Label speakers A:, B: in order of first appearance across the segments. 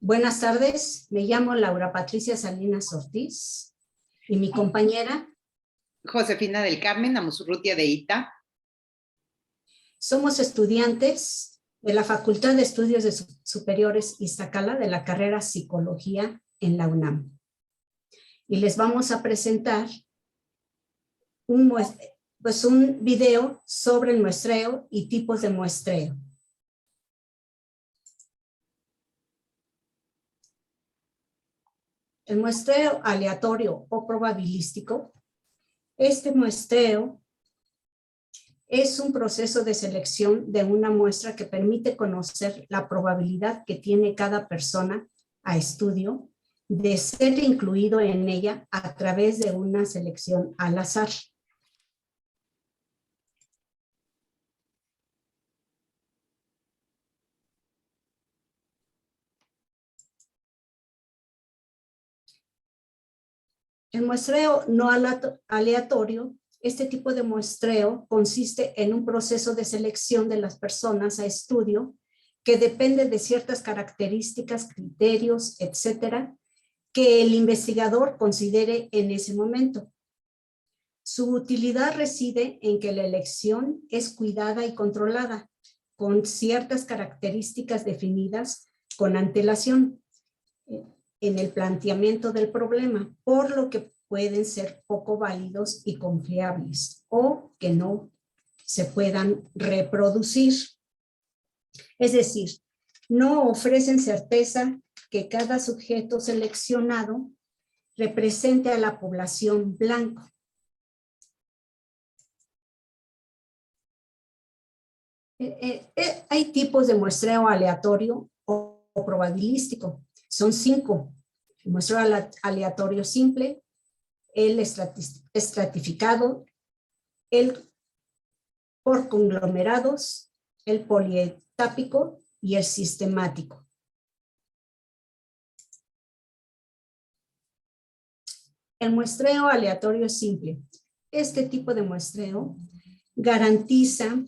A: Buenas tardes, me llamo Laura Patricia Salinas Ortiz y mi compañera
B: Josefina del Carmen Amusurrutia de Ita.
A: Somos estudiantes de la Facultad de Estudios Superiores Iztacala de la carrera Psicología en la UNAM. Y les vamos a presentar un video sobre el muestreo y tipos de muestreo. El muestreo aleatorio o probabilístico. Este muestreo es un proceso de selección de una muestra que permite conocer la probabilidad que tiene cada persona a estudio de ser incluido en ella a través de una selección al azar. El muestreo no aleatorio, este tipo de muestreo consiste en un proceso de selección de las personas a estudio que depende de ciertas características, criterios, etcétera, que el investigador considere en ese momento. Su utilidad reside en que la elección es cuidada y controlada, con ciertas características definidas con antelación en el planteamiento del problema, por lo que pueden ser poco válidos y confiables o que no se puedan reproducir. Es decir, no ofrecen certeza que cada sujeto seleccionado represente a la población blanco. Hay tipos de muestreo aleatorio o probabilístico. Son 5. El muestreo aleatorio simple, el estratificado, el por conglomerados, el polietápico y el sistemático. El muestreo aleatorio simple. Este tipo de muestreo garantiza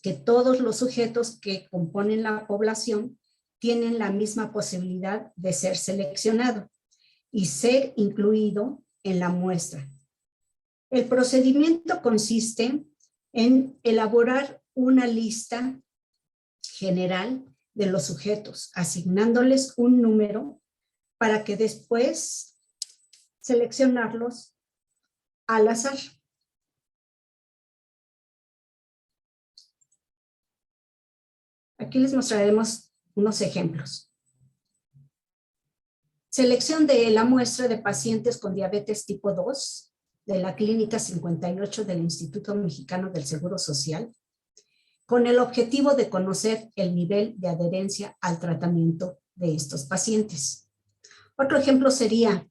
A: que todos los sujetos que componen la población tienen la misma posibilidad de ser seleccionado y ser incluido en la muestra. El procedimiento consiste en elaborar una lista general de los sujetos, asignándoles un número para que después seleccionarlos al azar. Aquí les mostraremos unos ejemplos. Selección de la muestra de pacientes con diabetes tipo 2 de la Clínica 58 del Instituto Mexicano del Seguro Social, con el objetivo de conocer el nivel de adherencia al tratamiento de estos pacientes. Otro ejemplo sería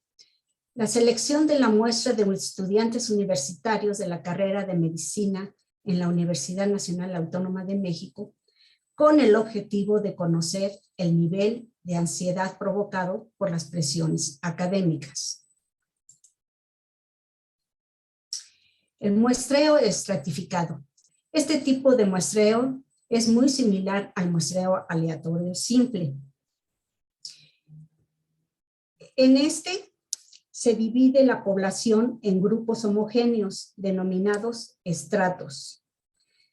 A: la selección de la muestra de estudiantes universitarios de la carrera de medicina en la Universidad Nacional Autónoma de México, con el objetivo de conocer el nivel de ansiedad provocado por las presiones académicas. El muestreo estratificado. Este tipo de muestreo es muy similar al muestreo aleatorio simple. En este se divide la población en grupos homogéneos denominados estratos.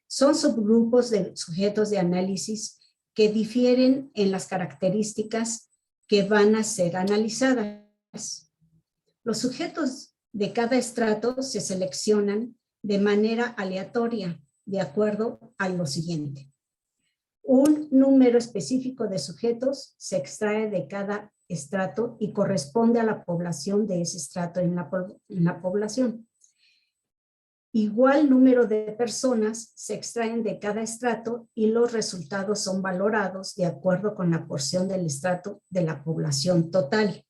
A: Son subgrupos de sujetos de análisis que difieren en las características que van a ser analizadas. Los sujetos de cada estrato se seleccionan de manera aleatoria, de acuerdo a lo siguiente. Un número específico de sujetos se extrae de cada estrato y corresponde a la población de ese estrato en la población. Igual número de personas se extraen de cada estrato y los resultados son valorados de acuerdo con la porción del estrato de la población total.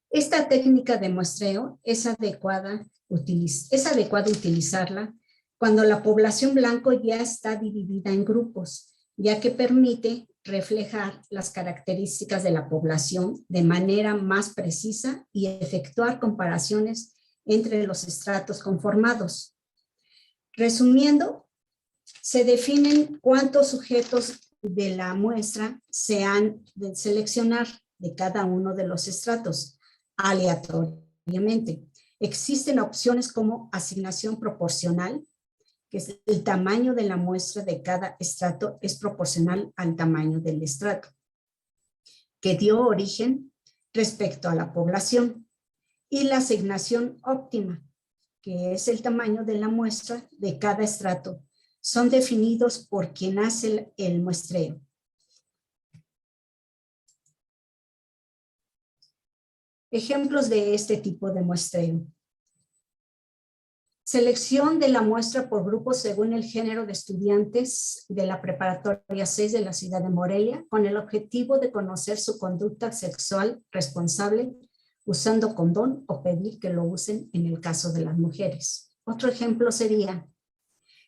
A: Esta técnica de muestreo es adecuada utilizarla cuando la población blanco ya está dividida en grupos, ya que permite reflejar las características de la población de manera más precisa y efectuar comparaciones entre los estratos conformados. Resumiendo, se definen cuántos sujetos de la muestra se han de seleccionar de cada uno de los estratos aleatoriamente. Existen opciones como asignación proporcional, que es el tamaño de la muestra de cada estrato es proporcional al tamaño del estrato, que dio origen respecto a la población, y la asignación óptima, que es el tamaño de la muestra de cada estrato, son definidos por quien hace el muestreo. Ejemplos de este tipo de muestreo. Selección de la muestra por grupos según el género de estudiantes de la preparatoria 6 de la ciudad de Morelia, con el objetivo de conocer su conducta sexual responsable usando condón o pedir que lo usen en el caso de las mujeres. Otro ejemplo sería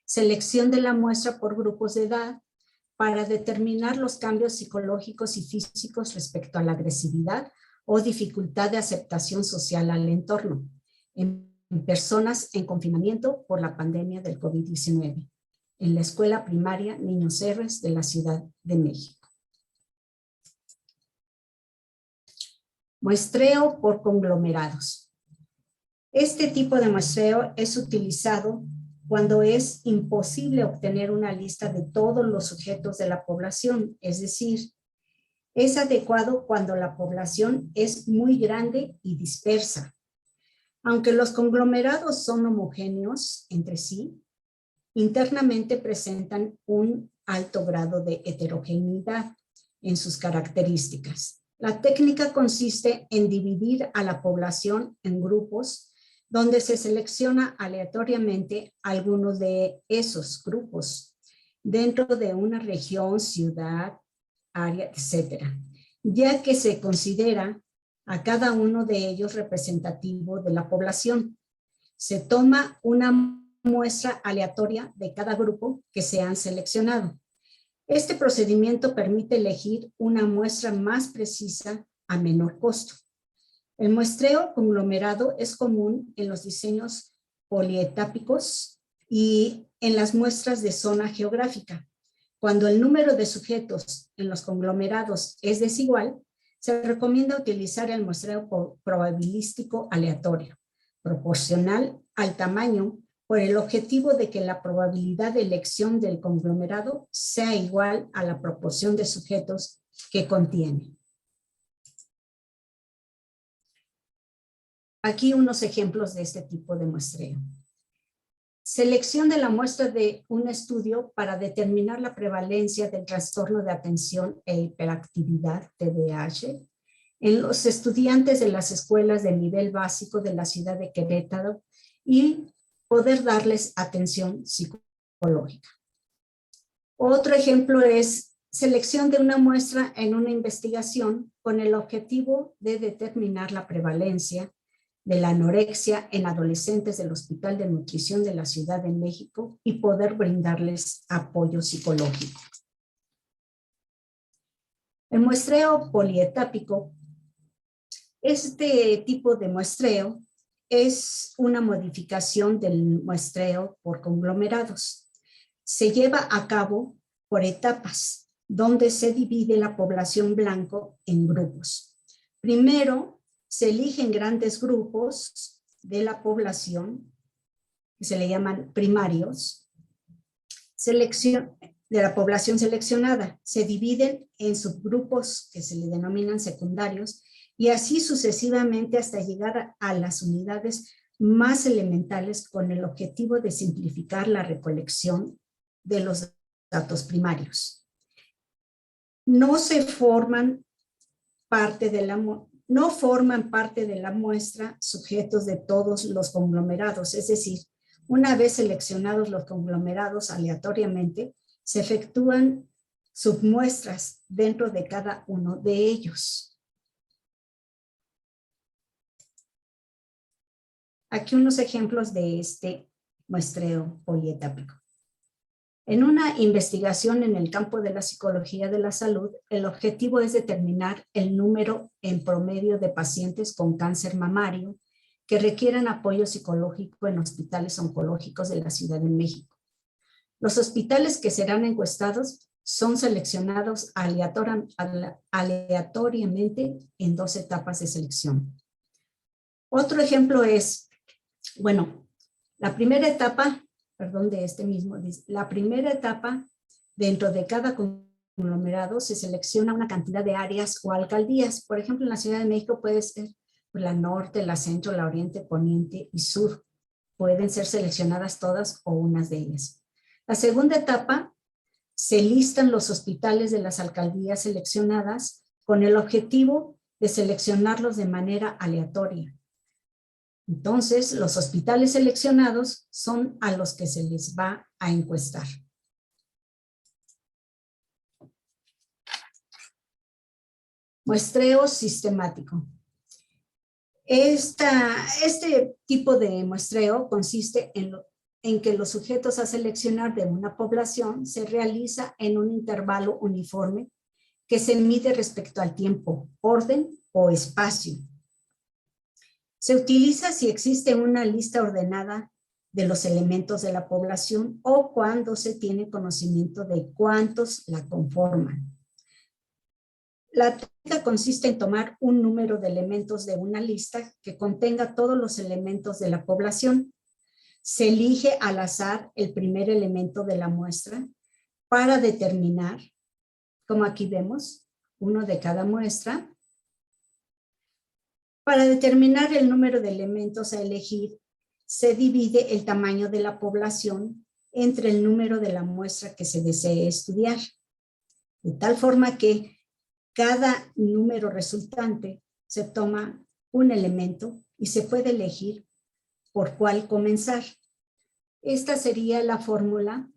A: selección de la muestra por grupos de edad para determinar los cambios psicológicos y físicos respecto a la agresividad o dificultad de aceptación social al entorno en personas en confinamiento por la pandemia del COVID-19 en la escuela primaria Niños Héroes de la Ciudad de México. Muestreo por conglomerados. Este tipo de muestreo es utilizado cuando es imposible obtener una lista de todos los sujetos de la población, es decir, es adecuado cuando la población es muy grande y dispersa. Aunque los conglomerados son homogéneos entre sí, internamente presentan un alto grado de heterogeneidad en sus características. La técnica consiste en dividir a la población en grupos donde se selecciona aleatoriamente algunos de esos grupos dentro de una región, ciudad, área, etcétera, ya que se considera a cada uno de ellos representativo de la población. Se toma una muestra aleatoria de cada grupo que se han seleccionado. Este procedimiento permite elegir una muestra más precisa a menor costo. El muestreo conglomerado es común en los diseños polietápicos y en las muestras de zona geográfica. Cuando el número de sujetos en los conglomerados es desigual, se recomienda utilizar el muestreo probabilístico aleatorio, proporcional al tamaño, por el objetivo de que la probabilidad de elección del conglomerado sea igual a la proporción de sujetos que contiene. Aquí unos ejemplos de este tipo de muestreo. Selección de la muestra de un estudio para determinar la prevalencia del trastorno de atención e hiperactividad, TDAH, en los estudiantes de las escuelas de nivel básico de la ciudad de Querétaro y poder darles atención psicológica. Otro ejemplo es selección de una muestra en una investigación con el objetivo de determinar la prevalencia de la anorexia en adolescentes del Hospital de Nutrición de la Ciudad de México y poder brindarles apoyo psicológico. El muestreo polietápico. Este tipo de muestreo es una modificación del muestreo por conglomerados. Se lleva a cabo por etapas, donde se divide la población blanco en grupos. Primero, se eligen grandes grupos de la población, que se le llaman primarios, de la población seleccionada. Se dividen en subgrupos que se le denominan secundarios, y así sucesivamente hasta llegar a las unidades más elementales con el objetivo de simplificar la recolección de los datos primarios. No forman parte de la muestra sujetos de todos los conglomerados, es decir, una vez seleccionados los conglomerados aleatoriamente, se efectúan submuestras dentro de cada uno de ellos. Aquí unos ejemplos de este muestreo polietápico. En una investigación en el campo de la psicología de la salud, el objetivo es determinar el número en promedio de pacientes con cáncer mamario que requieran apoyo psicológico en hospitales oncológicos de la Ciudad de México. Los hospitales que serán encuestados son seleccionados aleatoriamente en 2 etapas de selección. Otro ejemplo es, bueno, la primera etapa, perdón, de este mismo, la primera etapa, dentro de cada conglomerado se selecciona una cantidad de áreas o alcaldías. Por ejemplo, en la Ciudad de México puede ser la norte, la centro, la oriente, poniente y sur. Pueden ser seleccionadas todas o unas de ellas. La segunda etapa, se listan los hospitales de las alcaldías seleccionadas con el objetivo de seleccionarlos de manera aleatoria. Entonces, los hospitales seleccionados son a los que se les va a encuestar. Muestreo sistemático. Este tipo de muestreo consiste en que los sujetos a seleccionar de una población se realiza en un intervalo uniforme que se mide respecto al tiempo, orden o espacio. Se utiliza si existe una lista ordenada de los elementos de la población o cuando se tiene conocimiento de cuántos la conforman. La técnica consiste en tomar un número de elementos de una lista que contenga todos los elementos de la población. Se elige al azar el primer elemento de la muestra para determinar, como aquí vemos, uno de cada muestra. Para determinar el número de elementos a elegir, se divide el tamaño de la población entre el número de la muestra que se desee estudiar, de tal forma que cada número resultante se toma un elemento y se puede elegir por cuál comenzar. Esta sería la fórmula,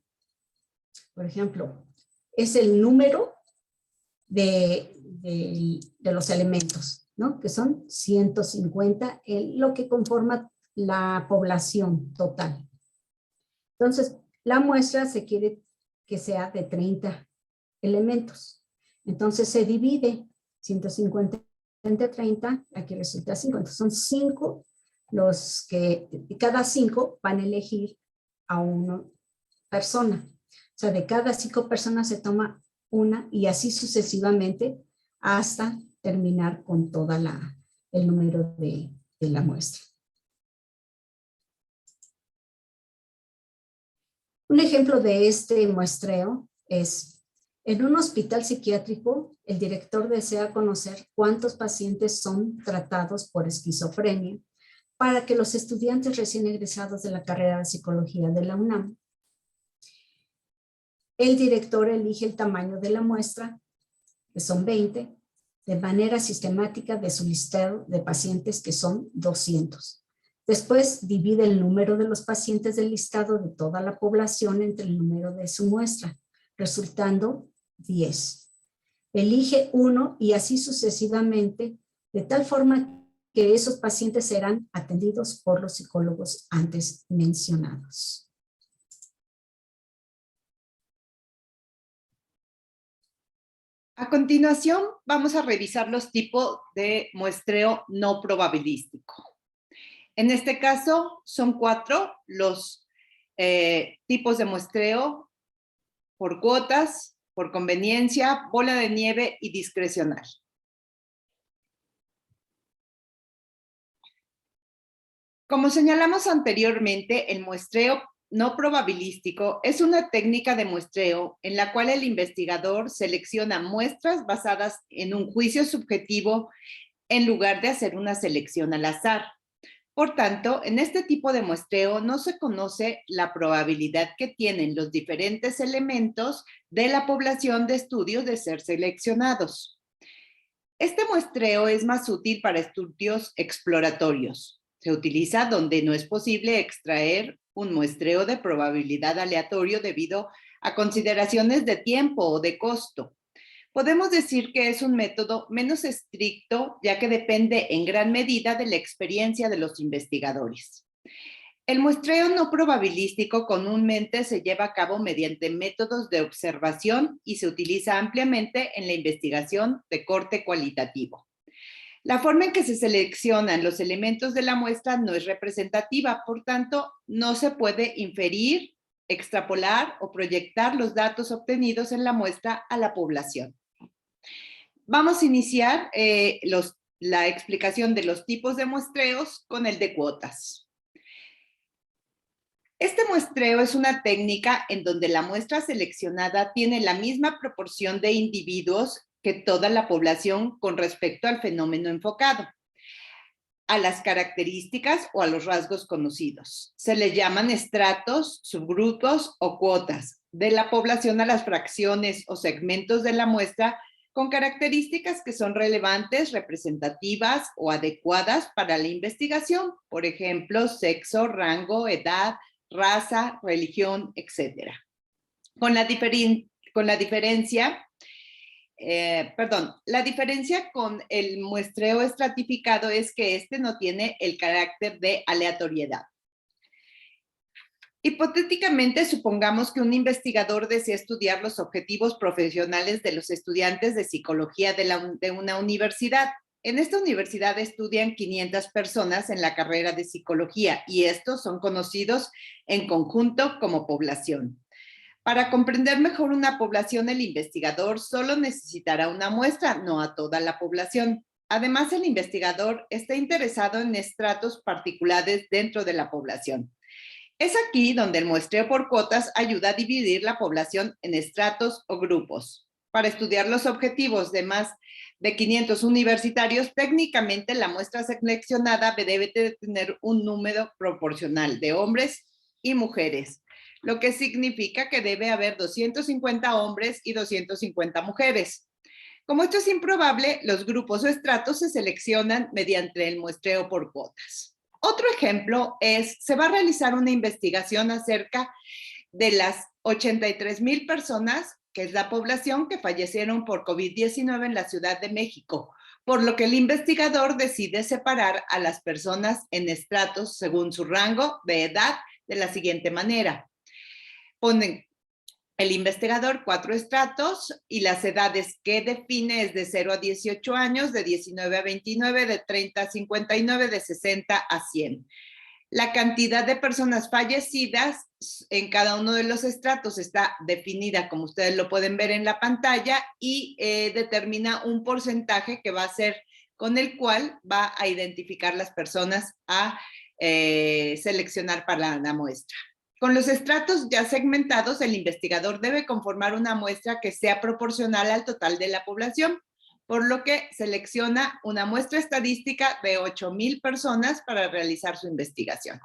A: por ejemplo, es el número de los elementos, ¿no? Que son 150, lo que conforma la población total. Entonces, la muestra se quiere que sea de 30 elementos. Entonces se divide 150 entre 30, aquí resulta 5. Entonces son 5 los que, cada 5 van a elegir a una persona. O sea, de cada 5 personas se toma una y así sucesivamente hasta terminar con toda el número de la muestra. Un ejemplo de este muestreo es: en un hospital psiquiátrico, el director desea conocer cuántos pacientes son tratados por esquizofrenia para que los estudiantes recién egresados de la carrera de psicología de la UNAM. El director elige el tamaño de la muestra, que son 20, de manera sistemática de su listado de pacientes, que son 200. Después divide el número de los pacientes del listado de toda la población entre el número de su muestra, resultando 10. Elige uno y así sucesivamente, de tal forma que esos pacientes serán atendidos por los psicólogos antes mencionados.
B: A continuación, vamos a revisar los tipos de muestreo no probabilístico. En este caso, son 4 los tipos de muestreo: por cuotas, por conveniencia, bola de nieve y discrecional. Como señalamos anteriormente, el muestreo no probabilístico es una técnica de muestreo en la cual el investigador selecciona muestras basadas en un juicio subjetivo en lugar de hacer una selección al azar. Por tanto, en este tipo de muestreo no se conoce la probabilidad que tienen los diferentes elementos de la población de estudio de ser seleccionados. Este muestreo es más útil para estudios exploratorios. Se utiliza donde no es posible extraer un muestreo de probabilidad aleatorio debido a consideraciones de tiempo o de costo. Podemos decir que es un método menos estricto, ya que depende en gran medida de la experiencia de los investigadores. El muestreo no probabilístico comúnmente se lleva a cabo mediante métodos de observación y se utiliza ampliamente en la investigación de corte cualitativo. La forma en que se seleccionan los elementos de la muestra no es representativa, por tanto, no se puede inferir extrapolar o proyectar los datos obtenidos en la muestra a la población. Vamos a iniciar la explicación de los tipos de muestreos con el de cuotas. Este muestreo es una técnica en donde la muestra seleccionada tiene la misma proporción de individuos que toda la población con respecto al fenómeno enfocado, a las características o a los rasgos conocidos. Se les llaman estratos, subgrupos o cuotas de la población a las fracciones o segmentos de la muestra con características que son relevantes, representativas o adecuadas para la investigación, por ejemplo, sexo, rango, edad, raza, religión, etc. La diferencia con el muestreo estratificado es que este no tiene el carácter de aleatoriedad. Hipotéticamente, supongamos que un investigador desea estudiar los objetivos profesionales de los estudiantes de psicología de una universidad. En esta universidad estudian 500 personas en la carrera de psicología y estos son conocidos en conjunto como población. Para comprender mejor una población, el investigador solo necesitará una muestra, no a toda la población. Además, el investigador está interesado en estratos particulares dentro de la población. Es aquí donde el muestreo por cuotas ayuda a dividir la población en estratos o grupos. Para estudiar los objetivos de más de 500 universitarios, técnicamente la muestra seleccionada debe tener un número proporcional de hombres y mujeres, lo que significa que debe haber 250 hombres y 250 mujeres. Como esto es improbable, los grupos o estratos se seleccionan mediante el muestreo por cuotas. Otro ejemplo es, se va a realizar una investigación acerca de las 83,000 personas, que es la población que fallecieron por COVID-19 en la Ciudad de México, por lo que el investigador decide separar a las personas en estratos según su rango de edad de la siguiente manera. Ponen el investigador 4 estratos y las edades que define es de 0 a 18 años, de 19 a 29, de 30 a 59, de 60 a 100. La cantidad de personas fallecidas en cada uno de los estratos está definida, como ustedes lo pueden ver en la pantalla, y determina un porcentaje que va a ser con el cual va a identificar las personas a seleccionar para la muestra. Con los estratos ya segmentados, el investigador debe conformar una muestra que sea proporcional al total de la población, por lo que selecciona una muestra estadística de 8,000 personas para realizar su investigación.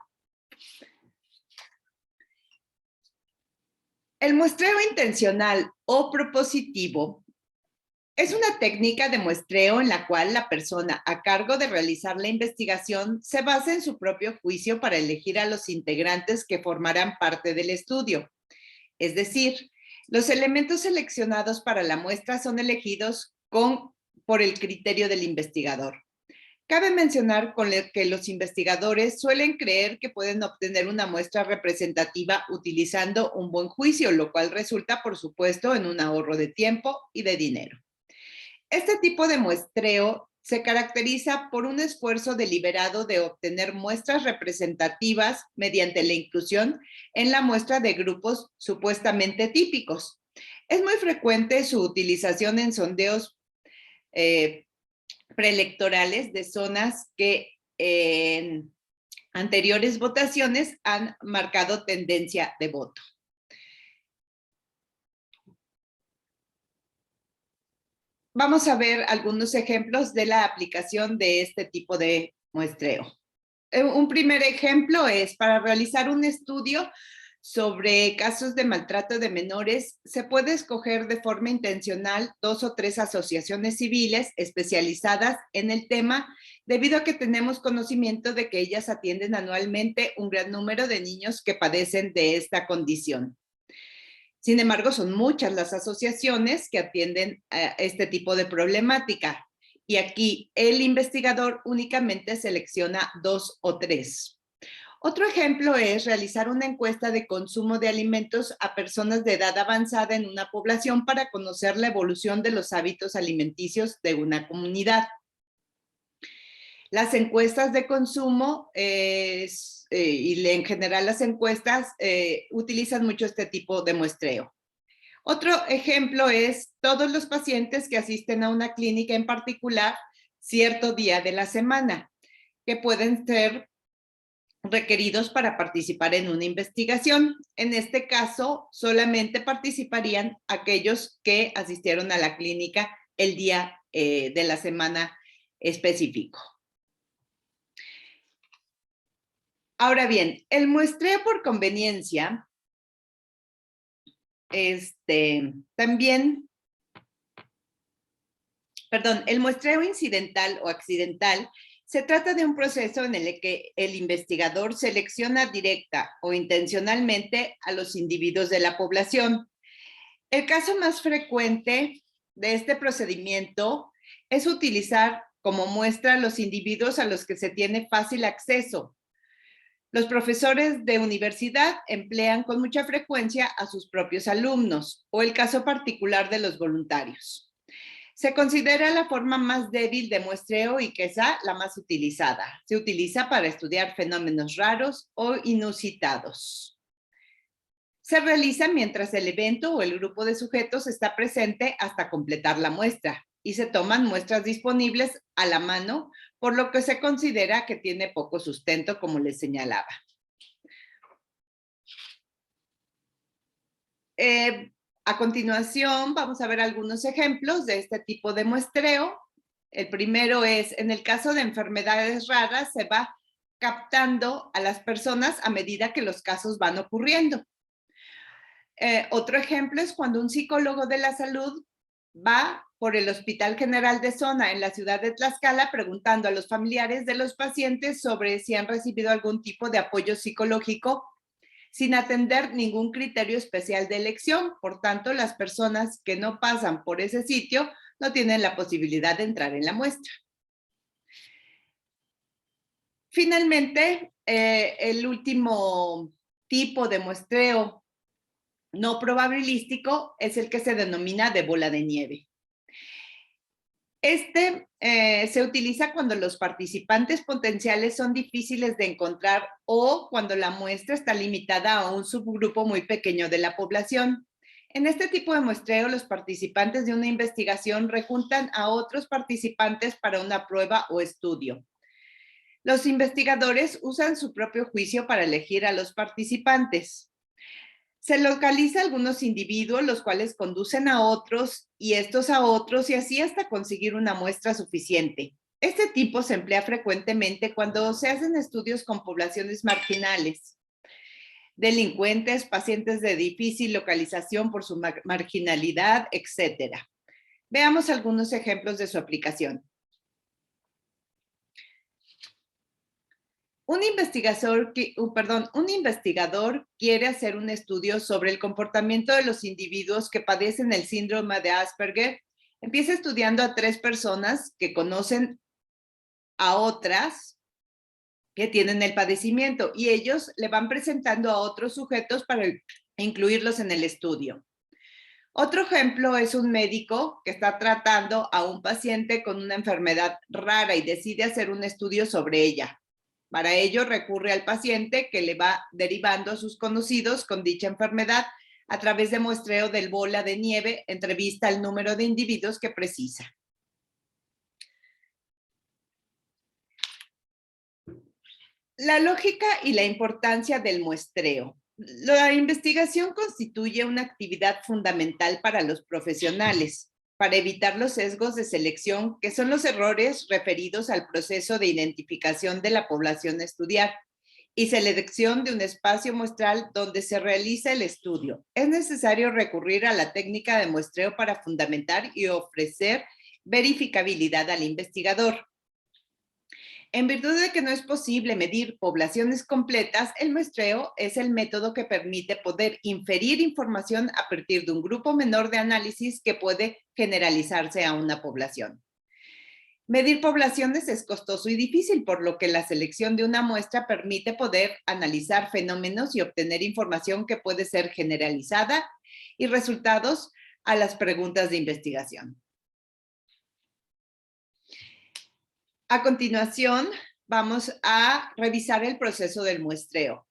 B: El muestreo intencional o propositivo es una técnica de muestreo en la cual la persona a cargo de realizar la investigación se basa en su propio juicio para elegir a los integrantes que formarán parte del estudio. Es decir, los elementos seleccionados para la muestra son elegidos por el criterio del investigador. Cabe mencionar que los investigadores suelen creer que pueden obtener una muestra representativa utilizando un buen juicio, lo cual resulta, por supuesto, en un ahorro de tiempo y de dinero. Este tipo de muestreo se caracteriza por un esfuerzo deliberado de obtener muestras representativas mediante la inclusión en la muestra de grupos supuestamente típicos. Es muy frecuente su utilización en sondeos preelectorales de zonas que en anteriores votaciones han marcado tendencia de voto. Vamos a ver algunos ejemplos de la aplicación de este tipo de muestreo. Un primer ejemplo es para realizar un estudio sobre casos de maltrato de menores, se puede escoger de forma intencional 2 o 3 asociaciones civiles especializadas en el tema, debido a que tenemos conocimiento de que ellas atienden anualmente un gran número de niños que padecen de esta condición. Sin embargo, son muchas las asociaciones que atienden a este tipo de problemática. Y aquí el investigador únicamente selecciona 2 o 3. Otro ejemplo es realizar una encuesta de consumo de alimentos a personas de edad avanzada en una población para conocer la evolución de los hábitos alimenticios de una comunidad. Las encuestas de consumo y en general las encuestas utilizan mucho este tipo de muestreo. Otro ejemplo es todos los pacientes que asisten a una clínica en particular cierto día de la semana, que pueden ser requeridos para participar en una investigación. En este caso, solamente participarían aquellos que asistieron a la clínica el día de la semana específico. Ahora bien, el muestreo por conveniencia, el muestreo incidental o accidental se trata de un proceso en el que el investigador selecciona directa o intencionalmente a los individuos de la población. El caso más frecuente de este procedimiento es utilizar como muestra los individuos a los que se tiene fácil acceso. Los profesores de universidad emplean con mucha frecuencia a sus propios alumnos, o el caso particular de los voluntarios. Se considera la forma más débil de muestreo y quizá la más utilizada. Se utiliza para estudiar fenómenos raros o inusitados. Se realiza mientras el evento o el grupo de sujetos está presente hasta completar la muestra y se toman muestras disponibles a la mano, por lo que se considera que tiene poco sustento, como les señalaba. A continuación, vamos a ver algunos ejemplos de este tipo de muestreo. El primero es, en el caso de enfermedades raras, se va captando a las personas a medida que los casos van ocurriendo. Otro ejemplo es cuando un psicólogo de la salud va por el Hospital General de Zona en la ciudad de Tlaxcala preguntando a los familiares de los pacientes sobre si han recibido algún tipo de apoyo psicológico sin atender ningún criterio especial de elección. Por tanto, las personas que no pasan por ese sitio no tienen la posibilidad de entrar en la muestra. Finalmente, el último tipo de muestreo no probabilístico es el que se denomina de bola de nieve. Se utiliza cuando los participantes potenciales son difíciles de encontrar o cuando la muestra está limitada a un subgrupo muy pequeño de la población. En este tipo de muestreo, los participantes de una investigación reclutan a otros participantes para una prueba o estudio. Los investigadores usan su propio juicio para elegir a los participantes. Se localiza algunos individuos, los cuales conducen a otros y estos a otros, y así hasta conseguir una muestra suficiente. Este tipo se emplea frecuentemente cuando se hacen estudios con poblaciones marginales, delincuentes, pacientes de difícil localización por su marginalidad, etc. Veamos algunos ejemplos de su aplicación. Un investigador quiere hacer un estudio sobre el comportamiento de los individuos que padecen el síndrome de Asperger. Empieza estudiando a 3 personas que conocen a otras que tienen el padecimiento y ellos le van presentando a otros sujetos para incluirlos en el estudio. Otro ejemplo es un médico que está tratando a un paciente con una enfermedad rara y decide hacer un estudio sobre ella. Para ello recurre al paciente que le va derivando a sus conocidos con dicha enfermedad a través de muestreo del bola de nieve, entrevista al número de individuos que precisa. La lógica y la importancia del muestreo. La investigación constituye una actividad fundamental para los profesionales, para evitar los sesgos de selección, que son los errores referidos al proceso de identificación de la población a estudiar y selección de un espacio muestral donde se realiza el estudio. Es necesario recurrir a la técnica de muestreo para fundamentar y ofrecer verificabilidad al investigador. En virtud de que no es posible medir poblaciones completas, el muestreo es el método que permite poder inferir información a partir de un grupo menor de análisis que puede generalizarse a una población. Medir poblaciones es costoso y difícil, por lo que la selección de una muestra permite poder analizar fenómenos y obtener información que puede ser generalizada y resultados a las preguntas de investigación. A continuación, vamos a revisar el proceso del muestreo.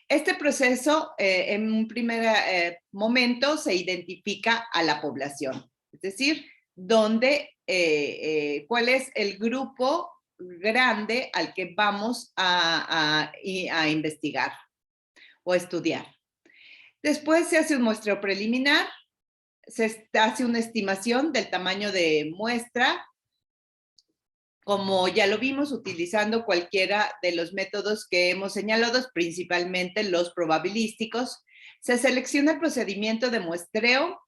B: Este proceso, en un primer momento, se identifica a la población, es decir, cuál es el grupo grande al que vamos a investigar o estudiar. Después se hace un muestreo preliminar, se hace una estimación del tamaño de muestra, como ya lo vimos, utilizando cualquiera de los métodos que hemos señalado, principalmente los probabilísticos. Se selecciona el procedimiento de muestreo,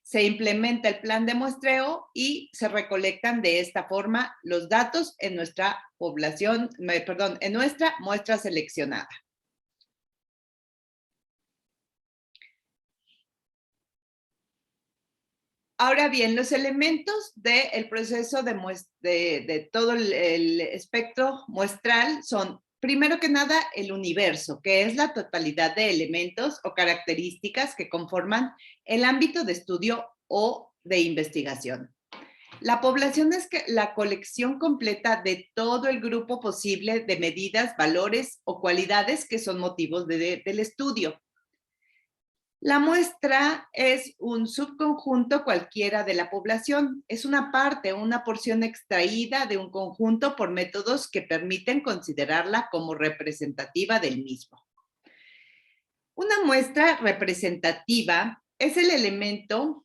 B: se implementa el plan de muestreo y se recolectan de esta forma los datos en nuestra población, en nuestra muestra seleccionada. Ahora bien, los elementos del proceso de todo el espectro muestral son, primero que nada, el universo, que es la totalidad de elementos o características que conforman el ámbito de estudio o de investigación. La población es la colección completa de todo el grupo posible de medidas, valores o cualidades que son motivos del estudio. La muestra es un subconjunto cualquiera de la población. Es una parte, una porción extraída de un conjunto por métodos que permiten considerarla como representativa del mismo. Una muestra representativa es el elemento,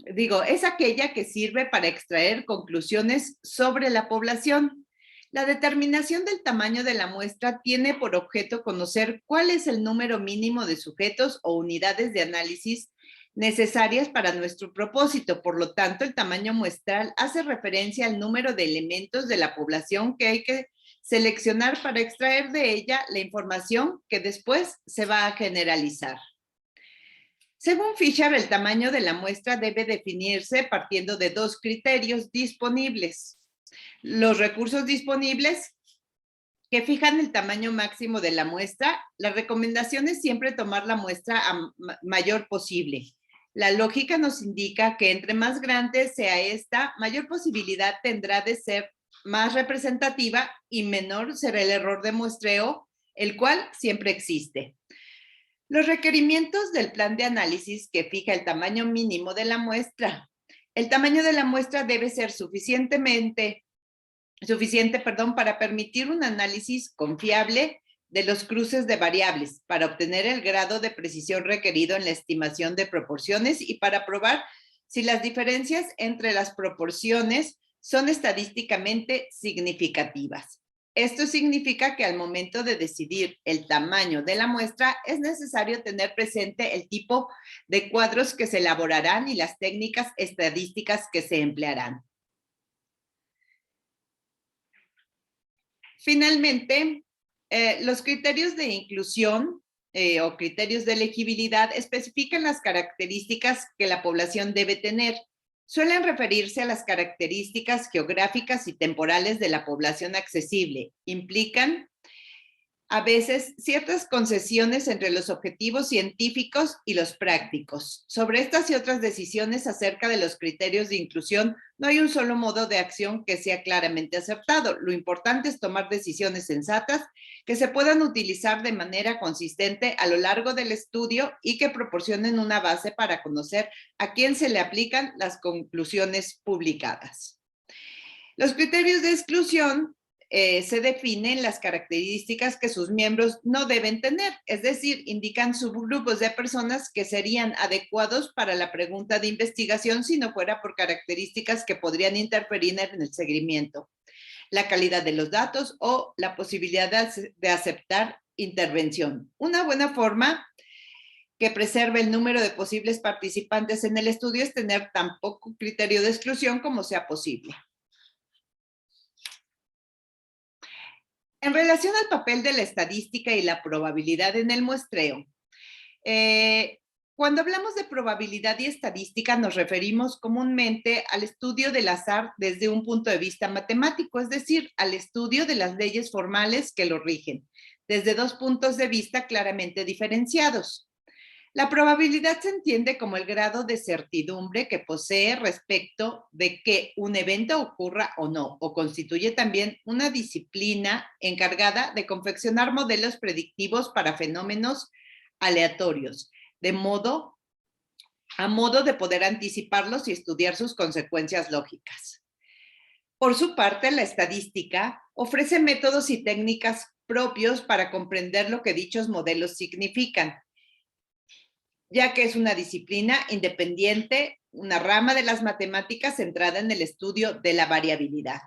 B: es aquella que sirve para extraer conclusiones sobre la población. La determinación del tamaño de la muestra tiene por objeto conocer cuál es el número mínimo de sujetos o unidades de análisis necesarias para nuestro propósito. Por lo tanto, el tamaño muestral hace referencia al número de elementos de la población que hay que seleccionar para extraer de ella la información que después se va a generalizar. Según Fisher, el tamaño de la muestra debe definirse partiendo de dos criterios disponibles. Los recursos disponibles que fijan el tamaño máximo de la muestra. La recomendación es siempre tomar la muestra a mayor posible. La lógica nos indica que entre más grande sea esta, mayor posibilidad tendrá de ser más representativa y menor será el error de muestreo, el cual siempre existe. Los requerimientos del plan de análisis que fija el tamaño mínimo de la muestra. El tamaño de la muestra debe ser suficiente para permitir un análisis confiable de los cruces de variables, para obtener el grado de precisión requerido en la estimación de proporciones y para probar si las diferencias entre las proporciones son estadísticamente significativas. Esto significa que al momento de decidir el tamaño de la muestra es necesario tener presente el tipo de cuadros que se elaborarán y las técnicas estadísticas que se emplearán. Finalmente, los criterios de inclusión o criterios de elegibilidad especifican las características que la población debe tener. Suelen referirse a las características geográficas y temporales de la población accesible. Implican a veces ciertas concesiones entre los objetivos científicos y los prácticos. Sobre estas y otras decisiones acerca de los criterios de inclusión, no hay un solo modo de acción que sea claramente acertado. Lo importante es tomar decisiones sensatas que se puedan utilizar de manera consistente a lo largo del estudio y que proporcionen una base para conocer a quién se le aplican las conclusiones publicadas. Los criterios de exclusión se definen las características que sus miembros no deben tener, es decir, indican subgrupos de personas que serían adecuados para la pregunta de investigación si no fuera por características que podrían interferir en el seguimiento, la calidad de los datos o la posibilidad de aceptar intervención. Una buena forma que preserve el número de posibles participantes en el estudio es tener tan poco criterio de exclusión como sea posible. En relación al papel de la estadística y la probabilidad en el muestreo, cuando hablamos de probabilidad y estadística nos referimos comúnmente al estudio del azar desde un punto de vista matemático, es decir, al estudio de las leyes formales que lo rigen, desde dos puntos de vista claramente diferenciados. La probabilidad se entiende como el grado de certidumbre que posee respecto de que un evento ocurra o no, o constituye también una disciplina encargada de confeccionar modelos predictivos para fenómenos aleatorios, a modo de poder anticiparlos y estudiar sus consecuencias lógicas. Por su parte, la estadística ofrece métodos y técnicas propios para comprender lo que dichos modelos significan, ya que es una disciplina independiente, una rama de las matemáticas centrada en el estudio de la variabilidad.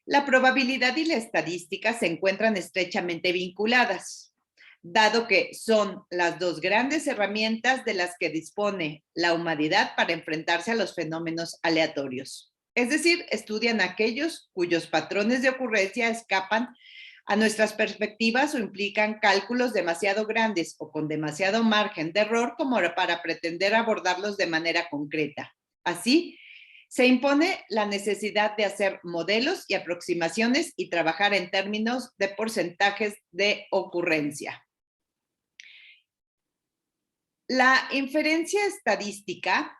B: La probabilidad y la estadística se encuentran estrechamente vinculadas, dado que son las dos grandes herramientas de las que dispone la humanidad para enfrentarse a los fenómenos aleatorios. Es decir, estudian aquellos cuyos patrones de ocurrencia escapan a nuestras perspectivas o implican cálculos demasiado grandes o con demasiado margen de error como para pretender abordarlos de manera concreta. Así, se impone la necesidad de hacer modelos y aproximaciones y trabajar en términos de porcentajes de ocurrencia. La inferencia estadística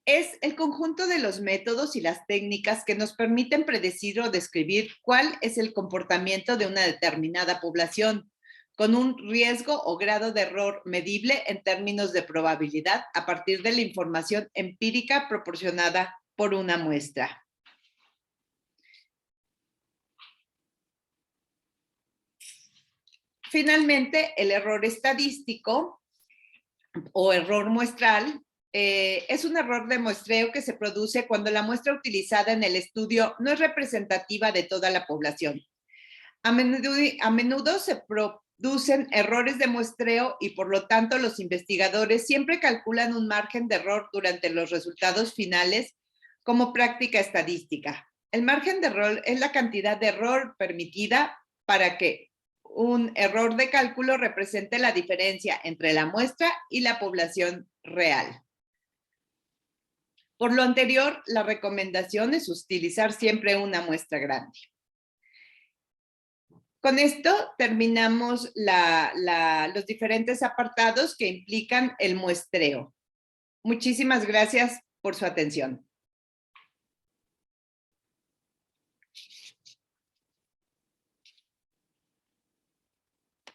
B: es el conjunto de los métodos y las técnicas que nos permiten predecir o describir cuál es el comportamiento de una determinada población, con un riesgo o grado de error medible en términos de probabilidad a partir de la información empírica proporcionada por una muestra. Finalmente, el error estadístico o error muestral es un error de muestreo que se produce cuando la muestra utilizada en el estudio no es representativa de toda la población. A menudo se producen errores de muestreo y por lo tanto los investigadores siempre calculan un margen de error durante los resultados finales como práctica estadística. El margen de error es la cantidad de error permitida para que un error de cálculo represente la diferencia entre la muestra y la población real. Por lo anterior, la recomendación es utilizar siempre una muestra grande. Con esto terminamos los diferentes apartados que implican el muestreo. Muchísimas gracias por su atención.